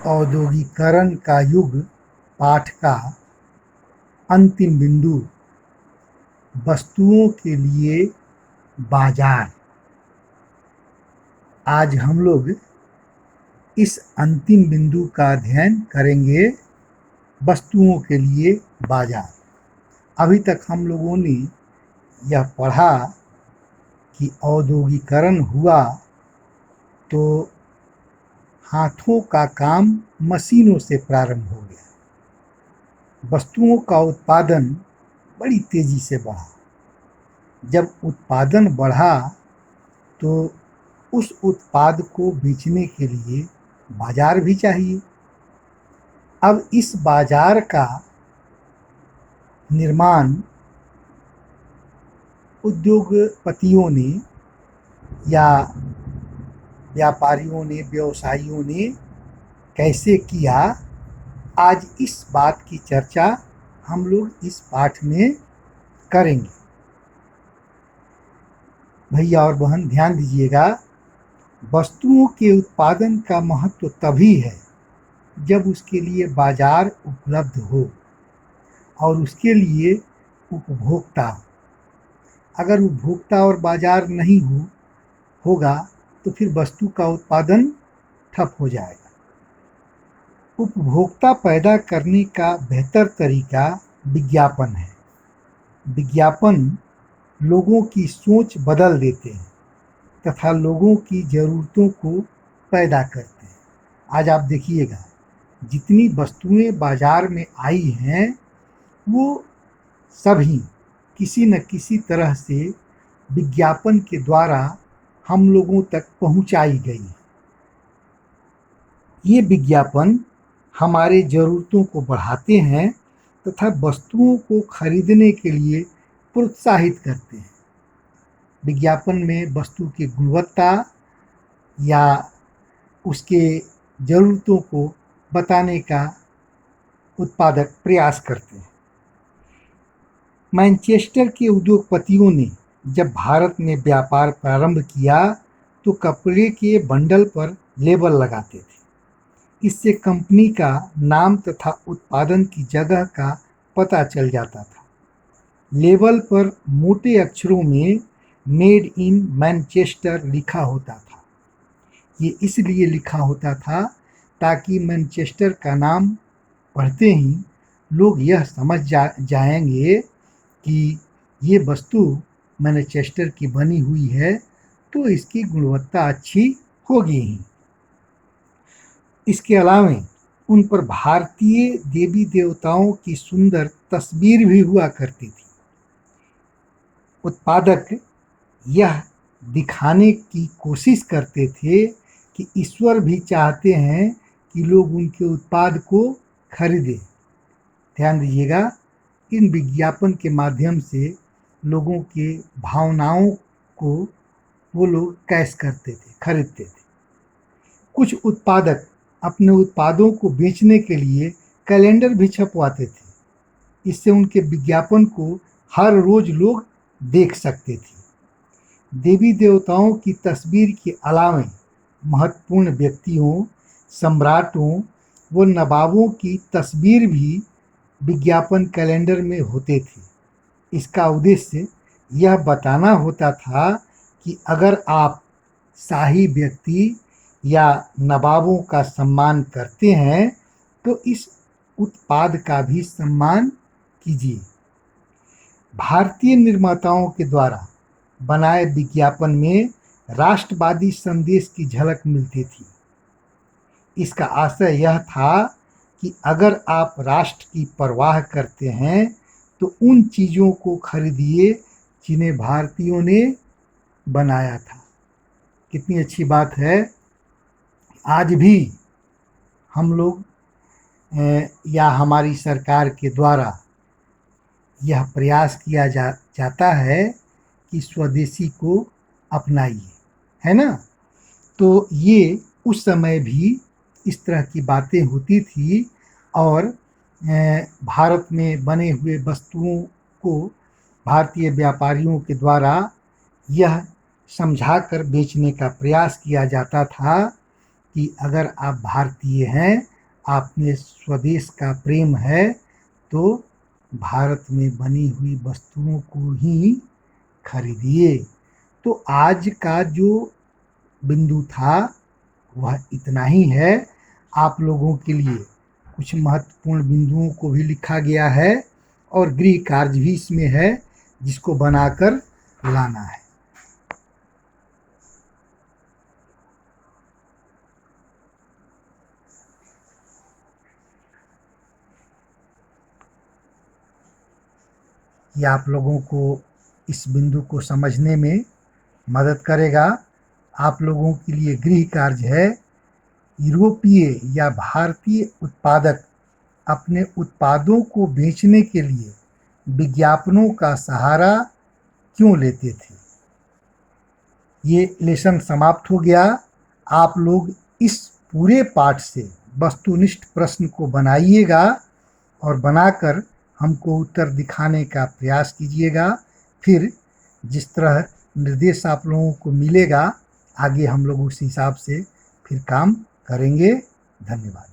औद्योगिकरण का युग पाठ का अंतिम बिंदु, वस्तुओं के लिए बाजार। आज हम लोग इस अंतिम बिंदु का अध्ययन करेंगे, वस्तुओं के लिए बाजार। अभी तक हम लोगों ने यह पढ़ा कि औद्योगिकरण हुआ तो हाथों का काम मशीनों से प्रारंभ हो गया। वस्तुओं का उत्पादन बड़ी तेजी से बढ़ा। जब उत्पादन बढ़ा तो उस उत्पाद को बेचने के लिए बाजार भी चाहिए। अब इस बाजार का निर्माण उद्योगपतियों ने या व्यापारियों ने, व्यवसायियों ने कैसे किया, आज इस बात की चर्चा हम लोग इस पाठ में करेंगे। भैया और बहन ध्यान दीजिएगा, वस्तुओं के उत्पादन का महत्व तभी है जब उसके लिए बाजार उपलब्ध हो और उसके लिए उपभोक्ता। अगर उपभोक्ता और बाजार नहीं होगा तो फिर वस्तु का उत्पादन ठप हो जाएगा। उपभोक्ता पैदा करने का बेहतर तरीका विज्ञापन है। विज्ञापन लोगों की सोच बदल देते हैं तथा लोगों की ज़रूरतों को पैदा करते हैं। आज आप देखिएगा, जितनी वस्तुएं बाजार में आई हैं वो सभी किसी न किसी तरह से विज्ञापन के द्वारा हम लोगों तक पहुंचाई गई। ये विज्ञापन हमारे ज़रूरतों को बढ़ाते हैं तथा वस्तुओं को खरीदने के लिए प्रोत्साहित करते हैं। विज्ञापन में वस्तु की गुणवत्ता या उसके ज़रूरतों को बताने का उत्पादक प्रयास करते हैं। मैनचेस्टर के उद्योगपतियों ने जब भारत में व्यापार प्रारंभ किया तो कपड़े के बंडल पर लेबल लगाते थे। इससे कंपनी का नाम तथा उत्पादन की जगह का पता चल जाता था। लेबल पर मोटे अक्षरों में मेड इन मैनचेस्टर लिखा होता था। ये इसलिए लिखा होता था ताकि मैनचेस्टर का नाम पढ़ते ही लोग यह समझ जाएंगे कि ये वस्तु मैनचेस्टर की बनी हुई है तो इसकी गुणवत्ता अच्छी होगी ही। इसके अलावा उन पर भारतीय देवी देवताओं की सुंदर तस्वीर भी हुआ करती थी। उत्पादक यह दिखाने की कोशिश करते थे कि ईश्वर भी चाहते हैं कि लोग उनके उत्पाद को खरीदें। ध्यान दीजिएगा, इन विज्ञापन के माध्यम से लोगों के भावनाओं को वो लोग कैश करते थे, खरीदते थे। कुछ उत्पादक अपने उत्पादों को बेचने के लिए कैलेंडर भी छपवाते थे। इससे उनके विज्ञापन को हर रोज लोग देख सकते थे। देवी देवताओं की तस्वीर के अलावा महत्वपूर्ण व्यक्तियों, सम्राटों व नवाबों की तस्वीर भी विज्ञापन कैलेंडर में होते थे। इसका उद्देश्य यह बताना होता था कि अगर आप शाही व्यक्ति या नवाबों का सम्मान करते हैं तो इस उत्पाद का भी सम्मान कीजिए। भारतीय निर्माताओं के द्वारा बनाए विज्ञापन में राष्ट्रवादी संदेश की झलक मिलती थी। इसका आशय यह था कि अगर आप राष्ट्र की परवाह करते हैं तो उन चीज़ों को खरीदिए जिन्हें भारतीयों ने बनाया था। कितनी अच्छी बात है। आज भी हम लोग या हमारी सरकार के द्वारा यह प्रयास किया जाता है कि स्वदेशी को अपनाइए, है ना। तो ये उस समय भी इस तरह की बातें होती थी और भारत में बने हुए वस्तुओं को भारतीय व्यापारियों के द्वारा यह समझाकर बेचने का प्रयास किया जाता था कि अगर आप भारतीय हैं आप में स्वदेश का प्रेम है तो भारत में बनी हुई वस्तुओं को ही खरीदिए। तो आज का जो बिंदु था वह इतना ही है। आप लोगों के लिए कुछ महत्वपूर्ण बिंदुओं को भी लिखा गया है और गृह कार्य भी इसमें है जिसको बनाकर लाना है। ये आप लोगों को इस बिंदु को समझने में मदद करेगा। आप लोगों के लिए गृह कार्य है, यूरोपीय या भारतीय उत्पादक अपने उत्पादों को बेचने के लिए विज्ञापनों का सहारा क्यों लेते थे। ये लेसन समाप्त हो गया। आप लोग इस पूरे पाठ से वस्तुनिष्ठ प्रश्न को बनाइएगा और बनाकर हमको उत्तर दिखाने का प्रयास कीजिएगा। फिर जिस तरह निर्देश आप लोगों को मिलेगा आगे हम लोग उस हिसाब से फिर काम करेंगे। धन्यवाद।